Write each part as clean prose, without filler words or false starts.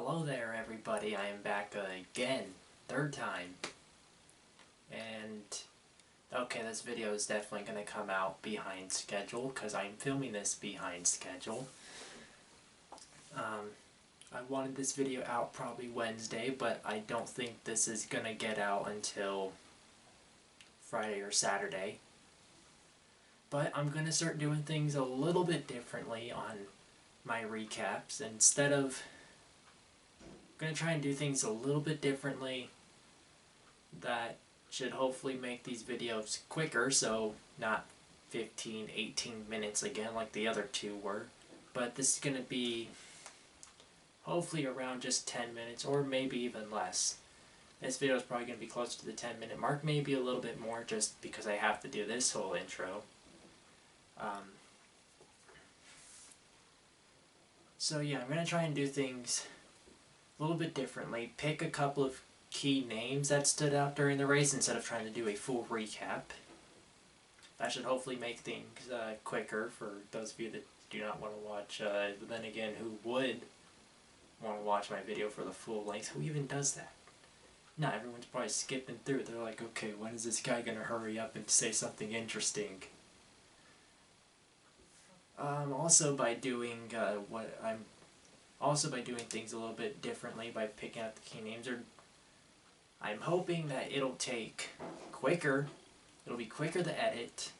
Hello there everybody, I am back again, third time, and okay, this video is definitely going to come out behind schedule, because I'm filming this behind schedule. I wanted this video out probably Wednesday, but I don't think this is going to get out until Friday or Saturday. But I'm going to start doing things a little bit differently on my recaps. Instead of I'm going to try and do things a little bit differently that should hopefully make these videos quicker, so not 15, 18 minutes again like the other two were. But this is going to be hopefully around just 10 minutes or maybe even less. This video is probably going to be close to the 10-minute mark, maybe a little bit more just because I have to do this whole intro. So yeah, I'm going to try and do things a little bit differently. Pick a couple of key names that stood out during the race instead of trying to do a full recap. That should hopefully make things quicker for those of you that do not want to watch. But then again, who would want to watch my video for the full length? Who even does that? No, everyone's probably skipping through. They're like, okay, when is this guy going to hurry up and say something interesting? Also by doing things a little bit differently by picking out the key names, I'm hoping that it'll be quicker to edit,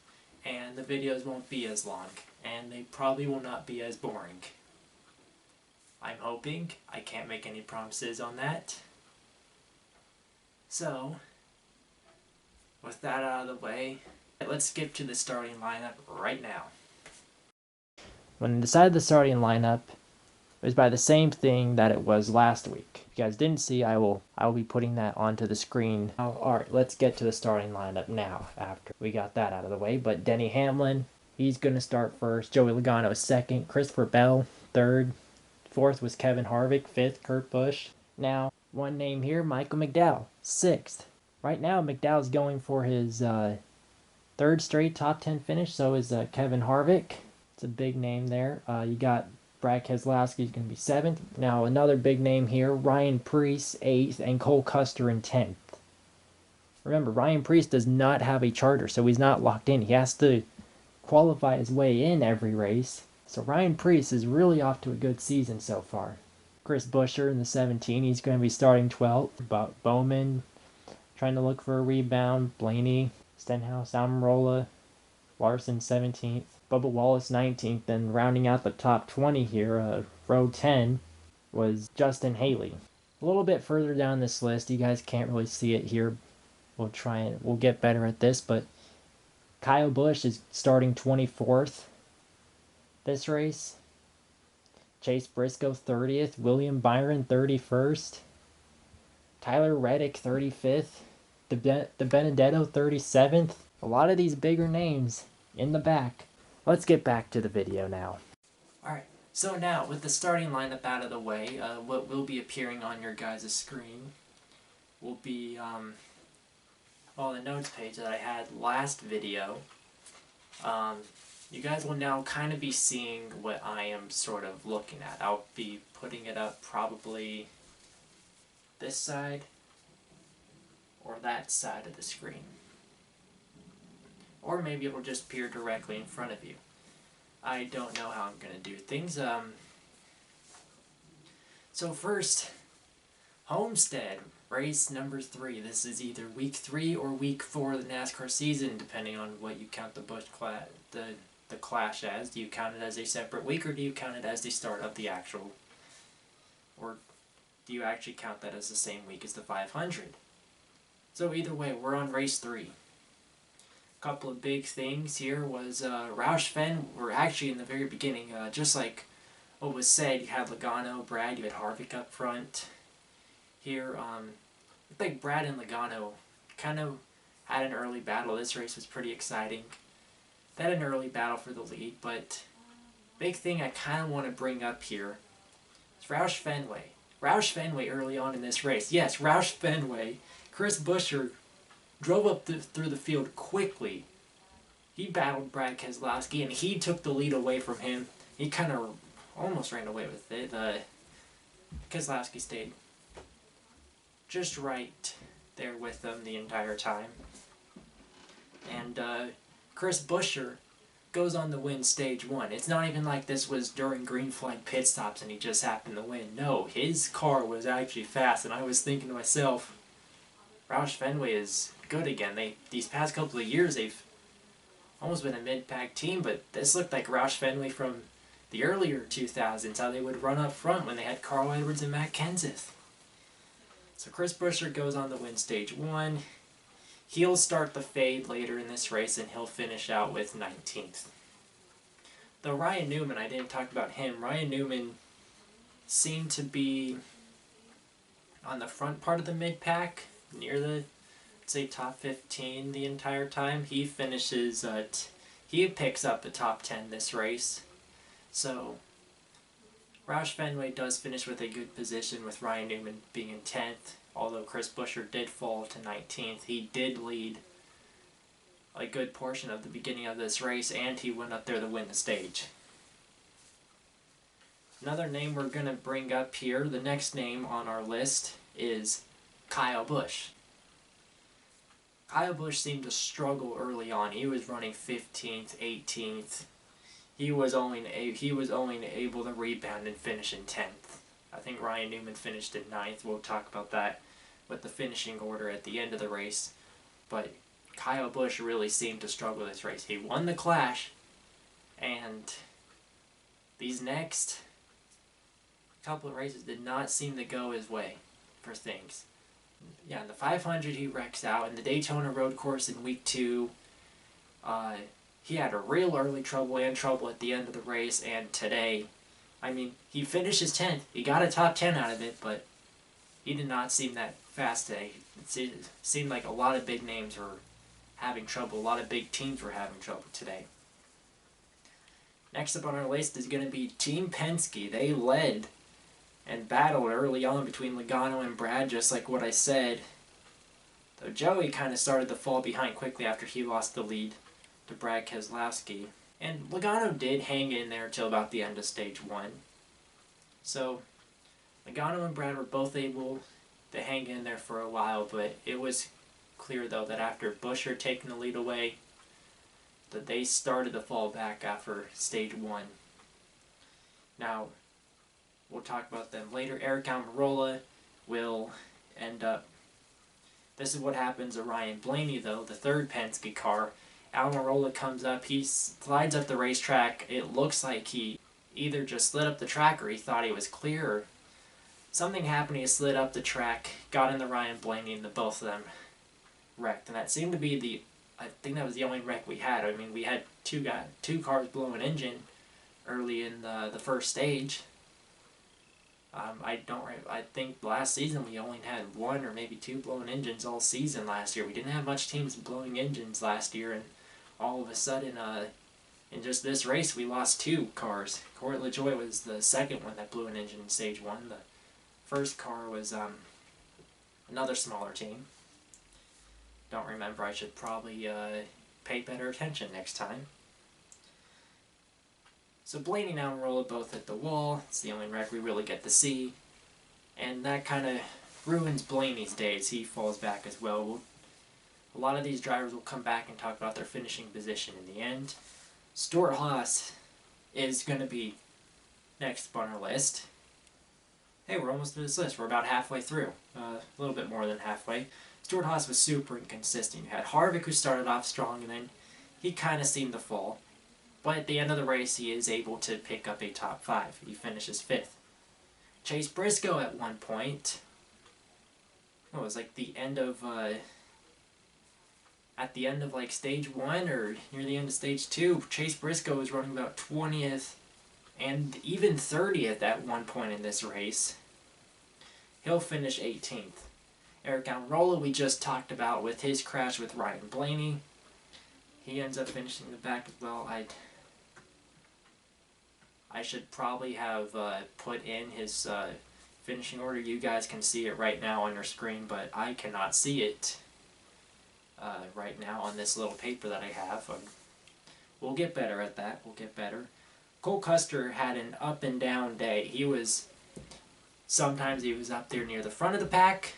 and the videos won't be as long, and they probably will not be as boring. I'm hoping. I can't make any promises on that. So, with that out of the way, let's skip to the starting lineup right now. When I decided the starting lineup, it was by the same thing that it was last week. If you guys didn't see, I will be putting that onto the screen. Alright, let's get to the starting lineup now, after we got that out of the way. But Denny Hamlin, he's going to start first. Joey Logano second. Christopher Bell third. Fourth was Kevin Harvick. Fifth, Kurt Busch. Now, one name here, Michael McDowell, sixth. Right now, McDowell's going for his third straight top 10 finish, so is Kevin Harvick. It's a big name there. You got Brad Keselowski is going to be 7th. Now another big name here, Ryan Preece 8th, and Cole Custer in 10th. Remember, Ryan Preece does not have a charter, so he's not locked in. He has to qualify his way in every race. So Ryan Preece is really off to a good season so far. Chris Buescher in the 17, he's going to be starting 12th. Bowman trying to look for a rebound. Blaney, Stenhouse, Almirola, Larson 17th. Bubba Wallace 19th, and rounding out the top 20 here, row 10, was Justin Haley. A little bit further down this list, you guys can't really see it here. We'll get better at this, but Kyle Busch is starting 24th this race. Chase Briscoe 30th, William Byron 31st, Tyler Reddick 35th, De Benedetto 37th. A lot of these bigger names in the back. Let's get back to the video now. Alright, so now with the starting lineup out of the way, what will be appearing on your guys' screen will be the notes page that I had last video. You guys will now kind of be seeing what I am sort of looking at. I'll be putting it up probably this side or that side of the screen. Or maybe it'll just appear directly in front of you. I don't know how I'm going to do things. So first, Homestead, race number 3. This is either week 3 or week 4 of the NASCAR season, depending on what you count the Busch the Clash as. Do you count it as a separate week, or do you count it as the start of the actual, or do you actually count that as the same week as the 500? So either way, we're on race 3. Couple of big things here was Roush Fenn, or actually in the very beginning, just like what was said, you had Logano, Brad, you had Harvick up front. Here, looked like Brad and Logano kind of had an early battle. This race was pretty exciting. They had an early battle for the lead, but big thing I kind of want to bring up here is Roush Fenway. Roush Fenway early on in this race. Yes, Roush Fenway. Chris Buescher drove up through the field quickly. He battled Brad Keselowski, and he took the lead away from him. He kind of almost ran away with it. Keselowski stayed just right there with them the entire time. And Chris Buescher goes on to win stage 1. It's not even like this was during green flag pit stops and he just happened to win. No, his car was actually fast, and I was thinking to myself, Roush Fenway is good again. These past couple of years, they've almost been a mid-pack team, but this looked like Roush Fenway from the earlier 2000s, how they would run up front when they had Carl Edwards and Matt Kenseth. So Chris Buescher goes on to win stage 1. He'll start the fade later in this race, and he'll finish out with 19th. Though Ryan Newman, I didn't talk about him. Ryan Newman seemed to be on the front part of the mid-pack, near the, say, top 15 the entire time. He finishes, he picks up the top 10 this race. So Roush Fenway does finish with a good position, with Ryan Newman being in 10th. Although Chris Buescher did fall to 19th, he did lead a good portion of the beginning of this race, and he went up there to win the stage. Another name we're going to bring up here, the next name on our list, is Kyle Busch. Kyle Busch seemed to struggle early on. He was running 15th, 18th. He was only able to rebound and finish in 10th. I think Ryan Newman finished in 9th. We'll talk about that with the finishing order at the end of the race. But Kyle Busch really seemed to struggle this race. He won the Clash, and these next couple of races did not seem to go his way for things. Yeah, in the 500 he wrecks out. In the Daytona Road Course in week 2, he had a real early trouble and trouble at the end of the race, and today, I mean, he finishes 10th. He got a top 10 out of it, but he did not seem that fast today. It seemed like a lot of big names were having trouble. A lot of big teams were having trouble today. Next up on our list is going to be Team Penske. They led and battled early on between Logano and Brad, just like what I said. Though Joey kind of started to fall behind quickly after he lost the lead to Brad Keselowski. And Logano did hang in there till about the end of stage 1. So Logano and Brad were both able to hang in there for a while, but it was clear though that after Buescher taking the lead away, that they started to fall back after stage 1. Now, we'll talk about them later. Eric Almirola will end up... This is what happens to Ryan Blaney though, the third Penske car. Almirola comes up, he slides up the racetrack. It looks like he either just slid up the track or he thought he was clear, or something happened. He slid up the track, got into Ryan Blaney, and the both of them wrecked. And that seemed to be I think that was the only wreck we had. I mean, we had two cars blow an engine early in the first stage. I think last season we only had 1 or maybe 2 blowing engines all season last year. We didn't have much teams blowing engines last year, and all of a sudden, in just this race, we lost 2 cars. Corey LaJoie was the second one that blew an engine in stage 1. The first car was another smaller team. Don't remember. I should probably pay better attention next time. So Blaney and Almirola both hit the wall. It's the only wreck we really get to see. And that kind of ruins Blaney's days. He falls back as well. A lot of these drivers will come back and talk about their finishing position in the end. Stuart Haas is going to be next on our list. Hey, we're almost through this list. We're about halfway through. A little bit more than halfway. Stuart Haas was super inconsistent. You had Harvick, who started off strong, and then he kind of seemed to fall. But at the end of the race, he is able to pick up a top 5. He finishes 5th. Chase Briscoe at one point, it was like the end of, at the end of like stage 1 or near the end of stage 2, Chase Briscoe was running about 20th and even 30th at one point in this race. He'll finish 18th. Eric Almirola, we just talked about with his crash with Ryan Blaney. He ends up finishing the back as well. I should probably have put in his finishing order. You guys can see it right now on your screen, but I cannot see it right now on this little paper that I have. We'll get better at that. We'll get better. Cole Custer had an up and down day. He was Sometimes he was up there near the front of the pack,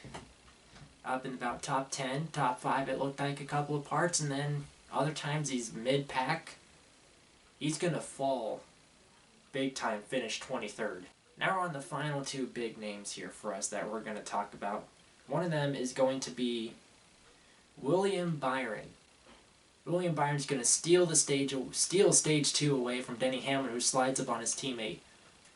up in about top 10, top 5 it looked like a couple of parts, and then other times he's mid-pack. He's going to fall big time, finish 23rd. Now we're on the final two big names here for us that we're going to talk about. One of them is going to be William Byron. William Byron's going to steal stage 2 away from Denny Hamlin, who slides up on his teammate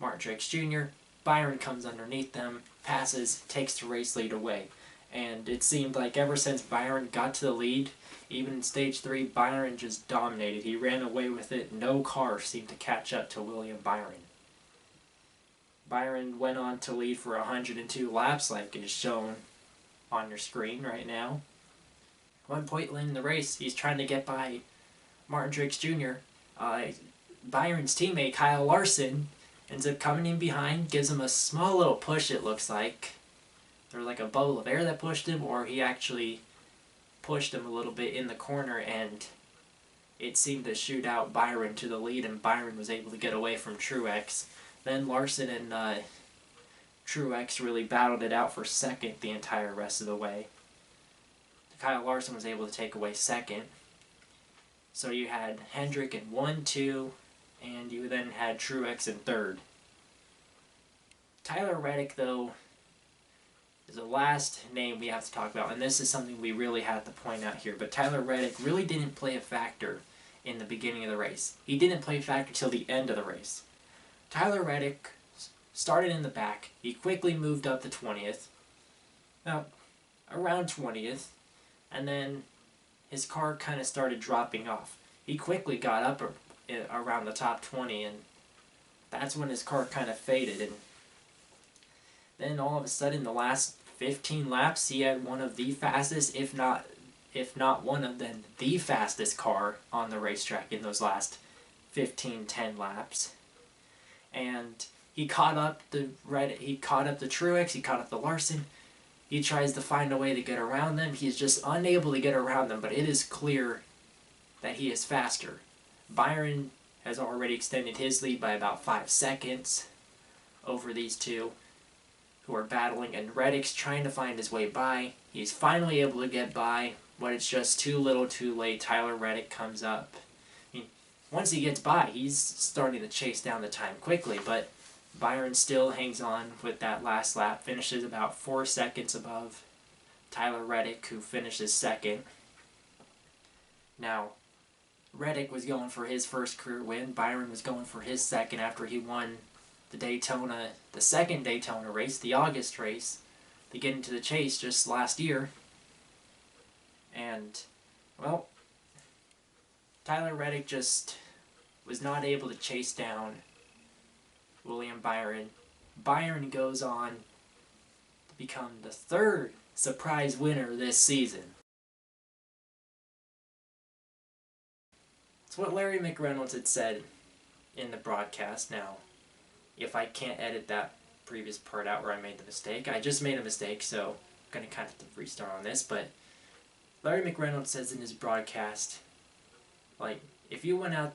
Martin Truex Jr. Byron comes underneath them, passes, takes the race lead away. And it seemed like ever since Byron got to the lead, even in stage 3, Byron just dominated. He ran away with it. No car seemed to catch up to William Byron. Byron went on to lead for 102 laps, like is shown on your screen right now. One point in the race, he's trying to get by Martin Truex Jr. Byron's teammate, Kyle Larson, ends up coming in behind, gives him a small little push, it looks like. There's like a bubble of air that pushed him, or he actually pushed him a little bit in the corner, and it seemed to shoot out Byron to the lead, and Byron was able to get away from Truex. Then Larson and Truex really battled it out for second the entire rest of the way. Kyle Larson was able to take away second. So you had Hendrick in 1, 2, and you then had Truex in third. Tyler Reddick, though, is the last name we have to talk about, and this is something we really have to point out here. But Tyler Reddick really didn't play a factor in the beginning of the race. He didn't play a factor till the end of the race. Tyler Reddick started in the back. He quickly moved up to 20th, around 20th, and then his car kind of started dropping off. He quickly got up around the top 20, and that's when his car kind of faded. And then all of a sudden, the last 15 laps, he had one of the fastest, if not one of them, the fastest car on the racetrack in those last 10 laps. And he caught up the Truex, he caught up the Larson. He tries to find a way to get around them. He's just unable to get around them, but it is clear that he is faster. Byron has already extended his lead by about 5 seconds over these two who are battling, and Reddick's trying to find his way by. He's finally able to get by, but it's just too little too late. Tyler Reddick comes up. I mean, once he gets by, he's starting to chase down the time quickly, but Byron still hangs on with that last lap, finishes about 4 seconds above Tyler Reddick, who finishes second. Now, Reddick was going for his first career win. Byron was going for his second after he won the second Daytona race, the August race, to get into the chase just last year. And, well, Tyler Reddick just was not able to chase down William Byron. Byron goes on to become the third surprise winner this season. It's what Larry McReynolds had said in the broadcast. Now, if I can't edit that previous part out where I made the mistake, I just made a mistake, so I'm going to kind of have to restart on this, but Larry McReynolds says in his broadcast, like, if you went out,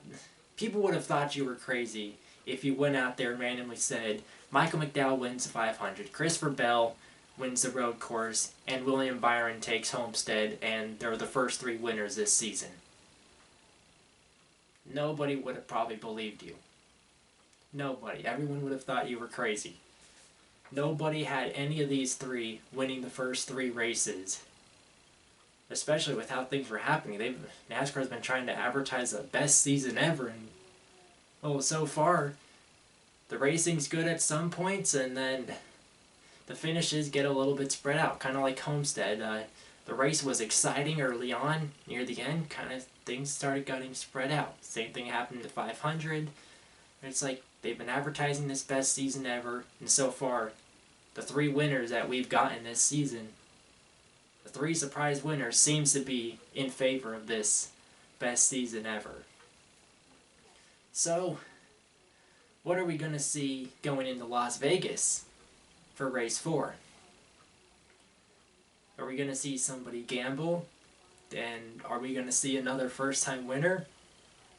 people would have thought you were crazy if you went out there and randomly said, Michael McDowell wins the 500, Christopher Bell wins the road course, and William Byron takes Homestead, and they're the first 3 winners this season. Nobody would have probably believed you. Nobody. Everyone would have thought you were crazy. Nobody had any of these 3 winning the first 3 races, especially with how things were happening. NASCAR's been trying to advertise the best season ever, and so far, the racing's good at some points, and then the finishes get a little bit spread out, kind of like Homestead. The race was exciting early on. Near the end, kind of things started getting spread out. Same thing happened to 500. It's like they've been advertising this best season ever, and so far, the 3 winners that we've gotten this season, the 3 surprise winners, seems to be in favor of this best season ever. So, what are we going to see going into Las Vegas for race 4? Are we going to see somebody gamble? And are we going to see another first-time winner?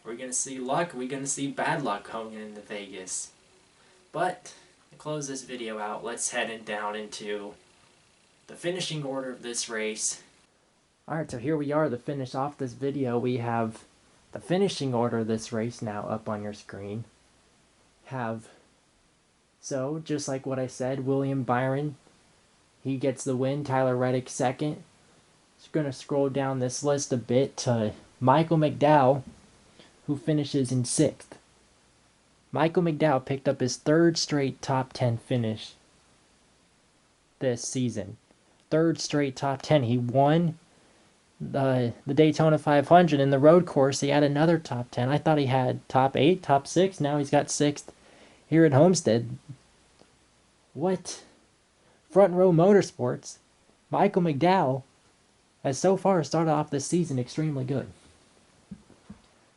Are we going to see luck? Are we going to see bad luck going into Vegas? But to close this video out, let's head down into the finishing order of this race. Alright, so here we are to finish off this video. We have the finishing order of this race now up on your screen. So, just like what I said, William Byron, he gets the win. Tyler Reddick second. Just going to scroll down this list a bit to Michael Mcdowell, who finishes in 6th. Michael McDowell picked up his 3rd straight top 10 finish this season. 3rd straight top 10. He won the Daytona 500 in the road course. He had another top 10. I thought he had top 8, top 6. Now he's got 6th here at Homestead. What? Front Row Motorsports. Michael McDowell has so far started off this season extremely good.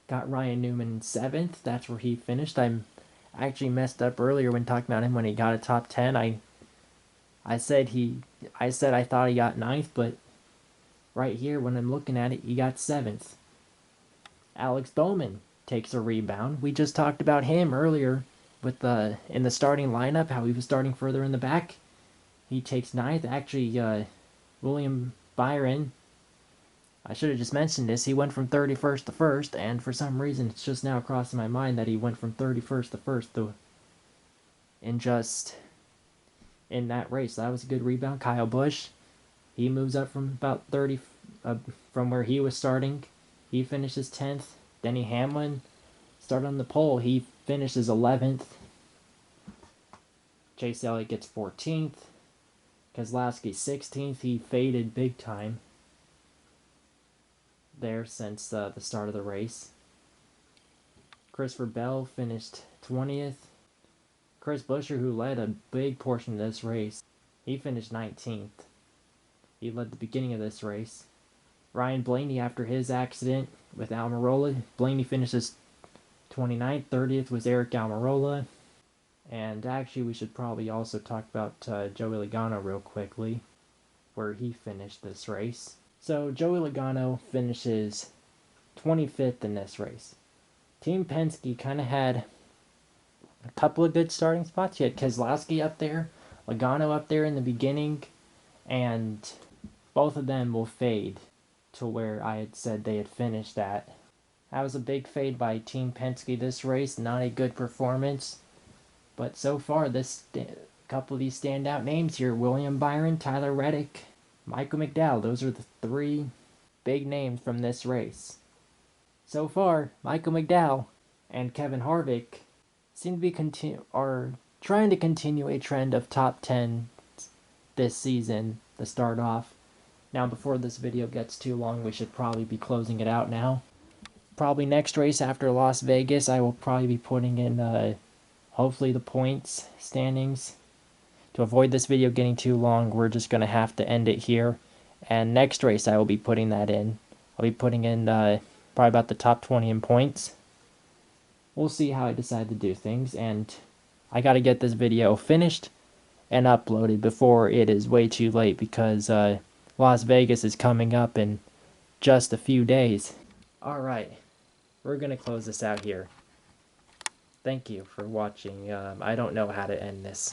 Got Ryan Newman in 7th. That's where he finished. I actually messed up earlier when talking about him when he got a top 10. I said I thought he got 9th, but right here when I'm looking at it, he got 7th. Alex Bowman takes a rebound. We just talked about him earlier with in the starting lineup, how he was starting further in the back. He takes 9th. Actually, William Byron, I should have just mentioned this. He went from 31st to 1st, and for some reason it's just now crossing my mind that he went from 31st to 1st in that race. That was a good rebound. Kyle Busch, he moves up from about 30 from where he was starting. He finishes 10th. Denny Hamlin started on the pole. He finishes 11th. Chase Elliott gets 14th. Keselowski 16th. He faded big time there since the start of the race. Christopher Bell finished 20th. Chris Buescher, who led a big portion of this race, he finished 19th. He led the beginning of this race. Ryan Blaney, after his accident with Almirola, Blaney finishes 29th. 30th was Eric Almirola. And actually, we should probably also talk about Joey Logano real quickly, where he finished this race. So Joey Logano finishes 25th in this race. Team Penske kind of had a couple of good starting spots. You had Keselowski up there, Logano up there in the beginning, and both of them will fade to where I had said they had finished at. That was a big fade by Team Penske this race. Not a good performance. But so far, couple of these standout names here. William Byron, Tyler Reddick, Michael McDowell. Those are the 3 big names from this race. So far, Michael McDowell and Kevin Harvick seem to be trying to continue a trend of top 10 this season to start off. Now, before this video gets too long, we should probably be closing it out now. Probably next race after Las Vegas, I will probably be putting in hopefully the points standings. To avoid this video getting too long, we're just going to have to end it here. And next race, I will be putting that in. I'll be putting in probably about the top 20 in points. We'll see how I decide to do things. And I got to get this video finished and uploaded before it is way too late, because Las Vegas is coming up in just a few days. Alright, we're going to close this out here. Thank you for watching. I don't know how to end this.